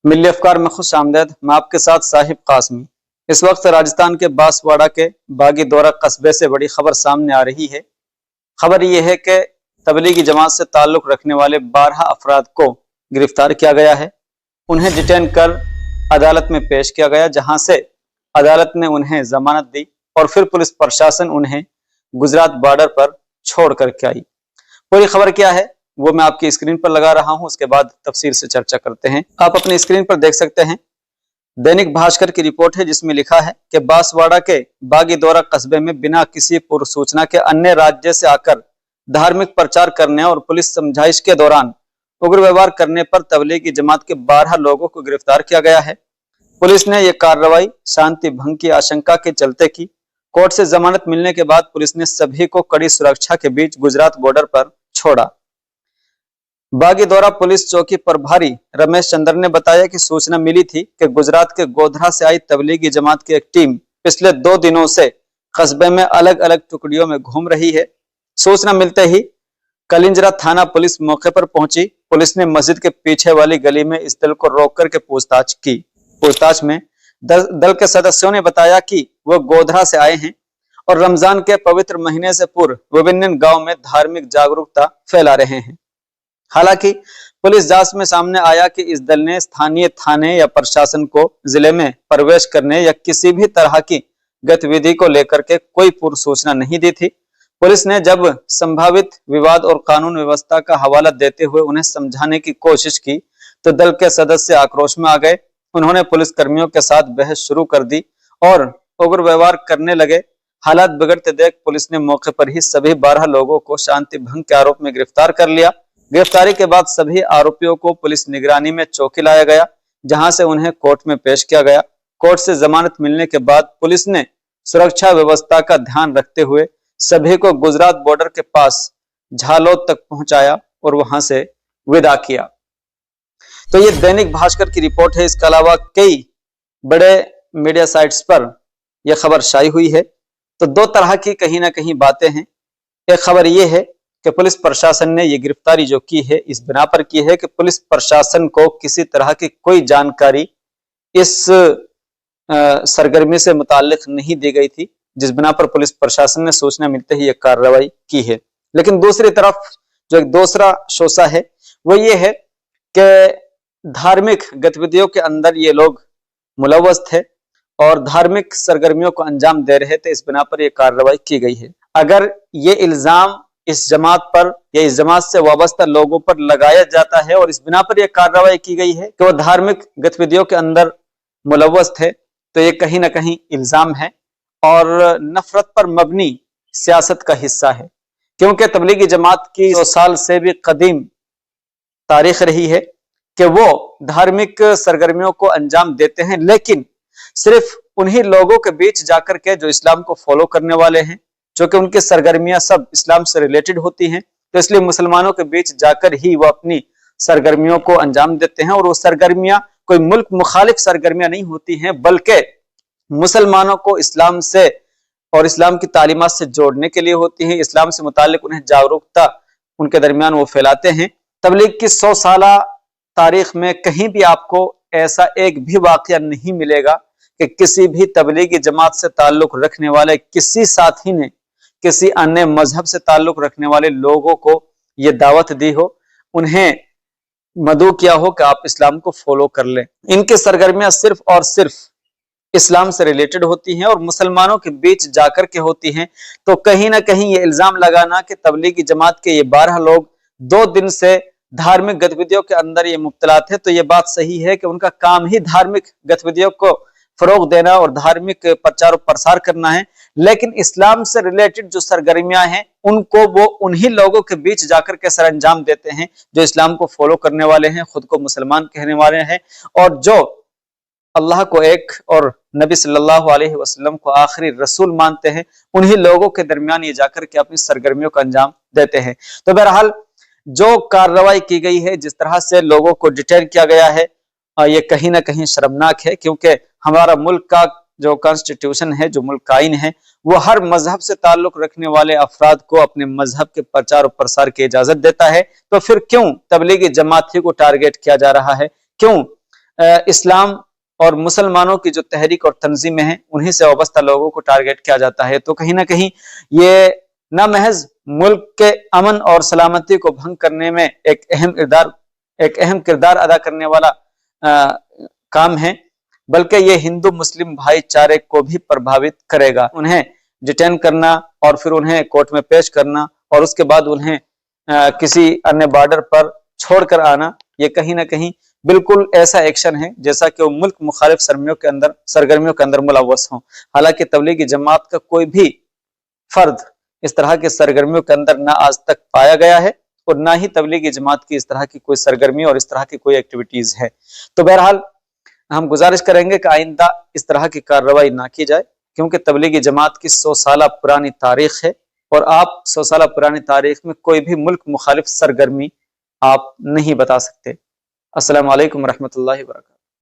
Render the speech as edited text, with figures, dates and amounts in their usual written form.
मिली अफकार में खुश आमदेद। मैं आपके साथ साहिब कासमी। इस वक्त राजस्थान के बांसवाड़ा के बागीदोरा कस्बे से बड़ी खबर सामने आ रही है। खबर यह है कि तबलीगी जमात से ताल्लुक रखने वाले 12 अफराद को गिरफ्तार किया गया है। उन्हें डिटेन कर अदालत में पेश किया गया, जहां से अदालत ने उन्हें जमानत दी और फिर पुलिस प्रशासन उन्हें गुजरात बॉर्डर पर छोड़ करके आई। पूरी खबर क्या है वो मैं आपकी स्क्रीन पर लगा रहा हूं, उसके बाद तफसील से चर्चा करते हैं। आप अपनी स्क्रीन पर देख सकते हैं, दैनिक भास्कर की रिपोर्ट है जिसमें लिखा है कि बांसवाड़ा के बागीदोरा कस्बे में बिना किसी पूर्व सूचना के अन्य राज्य से आकर धार्मिक प्रचार करने और पुलिस समझाइश के दौरान उग्र व्यवहार करने पर तबलीगी जमात के 12 लोगों को गिरफ्तार किया गया है। पुलिस ने यह कार्रवाई शांति भंग की आशंका के चलते की। कोर्ट से जमानत मिलने के बाद पुलिस ने सभी को कड़ी सुरक्षा के बीच गुजरात बॉर्डर पर छोड़ा। बागीदोरा पुलिस चौकी प्रभारी रमेश चंद्र ने बताया कि सूचना मिली थी कि गुजरात के गोधरा से आई तबलीगी जमात की एक टीम पिछले 2 दिनों से कस्बे में अलग अलग टुकड़ियों में घूम रही है। सूचना मिलते ही कलिंजरा थाना पुलिस मौके पर पहुंची। पुलिस ने मस्जिद के पीछे वाली गली में इस दल को रोक करके पूछताछ की। पूछताछ में दल के सदस्यों ने बताया कि वह गोधरा से आए हैं और रमजान के पवित्र महीने से पूर्व विभिन्न गांव में धार्मिक जागरूकता फैला रहे हैं। हालांकि पुलिस जांच में सामने आया कि इस दल ने स्थानीय थाने या प्रशासन को जिले में प्रवेश करने या किसी भी तरह की गतिविधि को लेकर के कोई पूर्व सूचना नहीं दी थी। पुलिस ने जब संभावित विवाद और कानून व्यवस्था का हवाला देते हुए उन्हें समझाने की कोशिश की तो दल के सदस्य आक्रोश में आ गए। उन्होंने पुलिस कर्मियों के साथ बहस शुरू कर दी और उग्र व्यवहार करने लगे। हालात बिगड़ते देख पुलिस ने मौके पर ही सभी 12 लोगों को शांति भंग के आरोप में गिरफ्तार कर लिया। गिरफ्तारी के बाद सभी आरोपियों को पुलिस निगरानी में चौकी लाया गया, जहां से उन्हें कोर्ट में पेश किया गया। कोर्ट से जमानत मिलने के बाद पुलिस ने सुरक्षा व्यवस्था का ध्यान रखते हुए सभी को गुजरात बॉर्डर के पास झालोद तक पहुंचाया और वहां से विदा किया। तो ये दैनिक भास्कर की रिपोर्ट है। इसके अलावा कई बड़े मीडिया साइट्स पर यह खबर शाई हुई है। तो 2 तरह की कहीं ना कहीं बातें हैं। एक खबर यह है कि पुलिस प्रशासन ने यह गिरफ्तारी जो की है इस बिना पर की है कि पुलिस प्रशासन को किसी तरह की कोई जानकारी इस सरगर्मी से मुताल्लिक नहीं दी गई थी, जिस बिना पर पुलिस प्रशासन ने सूचना मिलते ही यह कार्रवाई की है। लेकिन दूसरी तरफ जो एक दूसरा शोषा है वो ये है कि धार्मिक गतिविधियों के अंदर ये लोग मुलव्वस थे और धार्मिक सरगर्मियों को अंजाम दे रहे थे, इस बिना पर यह कार्रवाई की गई है। अगर ये इल्जाम इस जमात पर या इस जमात से वाबस्ता लोगों पर लगाया जाता है और इस बिना पर यह कार्रवाई की गई है कि वो धार्मिक गतिविधियों के अंदर मुलव्वस थे, तो ये कहीं ना कहीं इल्जाम है और नफरत पर मबनी सियासत का हिस्सा है। क्योंकि तबलीगी जमात की 100 साल से भी कदीम तारीख रही है कि वो धार्मिक सरगर्मियों को अंजाम देते हैं, लेकिन सिर्फ उन्हीं लोगों के बीच जाकर के जो इस्लाम को फॉलो करने वाले हैं, जो कि उनकी सरगर्मियां सब इस्लाम से रिलेटेड होती हैं। तो इसलिए मुसलमानों के बीच जाकर ही वो अपनी सरगर्मियों को अंजाम देते हैं और वो सरगर्मियां कोई मुल्क मुखालिफ सरगर्मियां नहीं होती हैं, बल्कि मुसलमानों को इस्लाम से और इस्लाम की तालीमात से जोड़ने के लिए होती हैं। इस्लाम से मुतालिक उन्हें जागरूकता उनके दरमियान वो फैलाते हैं। तबलीग की 100 साला तारीख में कहीं भी आपको ऐसा एक भी वाकया नहीं मिलेगा कि किसी भी तबलीगी जमात से ताल्लुक रखने वाले किसी साथी ने किसी अन्य मजहब से ताल्लुक रखने वाले लोगों को यह दावत दी हो, उन्हें मदऊ किया हो कि आप इस्लाम को फॉलो कर लें। इनकी सरगर्मियां सिर्फ और सिर्फ इस्लाम से रिलेटेड होती हैं और मुसलमानों के बीच जाकर के होती हैं। तो कहीं ना कहीं ये इल्जाम लगाना कि तबलीगी जमात के ये 12 लोग 2 दिन से धार्मिक गतिविधियों के अंदर ये मुब्तला थे, तो ये बात सही है कि उनका काम ही धार्मिक गतिविधियों को फरोग देना और धार्मिक प्रचार और प्रसार करना है। लेकिन इस्लाम से रिलेटेड जो सरगर्मियां हैं उनको वो उन्हीं लोगों के बीच जाकर के सरअंजाम देते हैं जो इस्लाम को फॉलो करने वाले हैं, खुद को मुसलमान कहने वाले हैं और जो अल्लाह को एक और नबी सल्लल्लाहु अलैहि वसल्लम को आखिरी रसूल मानते हैं। उन्हीं लोगों के दरमियान ये जाकर के अपनी सरगर्मियों का अंजाम देते हैं। तो बहरहाल जो कार्रवाई की गई है, जिस तरह से लोगों को डिटेन किया गया है, ये कहीं ना कहीं शर्मनाक है। क्योंकि हमारा मुल्क का जो कॉन्स्टिट्यूशन है, जो मुल्क का आईन है, वो हर मजहब से ताल्लुक रखने वाले अफराद को अपने मजहब के प्रचार और प्रसार की इजाजत देता है। तो फिर क्यों तबलीगी जमाती को टारगेट किया जा रहा है? क्यों इस्लाम और मुसलमानों की जो तहरीक और तंजीमें हैं उन्हीं से वाबस्ता लोगों को टारगेट किया जाता है। तो कहीं ना कहीं ये न महज मुल्क के अमन और सलामती को भंग करने में एक अहम किरदार अदा करने वाला काम है, बल्कि ये हिंदू मुस्लिम भाईचारे को भी प्रभावित करेगा। उन्हें डिटेन करना और फिर उन्हें कोर्ट में पेश करना और उसके बाद उन्हें किसी अन्य बॉर्डर पर छोड़कर आना, ये कहीं ना कहीं बिल्कुल ऐसा एक्शन है जैसा कि वो मुल्क मुखालिफ सरगर्मियों के अंदर मुलव्वस हों। हालांकि तबलीगी जमात का कोई भी फर्द इस तरह के सरगर्मियों के अंदर ना आज तक पाया गया है और ना ही तबलीगी जमात की इस तरह की कोई सरगर्मी और इस तरह की कोई एक्टिविटीज है। तो बहरहाल हम गुजारिश करेंगे कि आइंदा इस तरह की कार्रवाई ना की जाए, क्योंकि तबलीगी जमात की 100 साल पुरानी तारीख है और आप 100 साल पुरानी तारीख में कोई भी मुल्क मुखालिफ सरगर्मी आप नहीं बता सकते। अस्सलाम वालेकुम रहमतुल्लाहि व बरकातहू।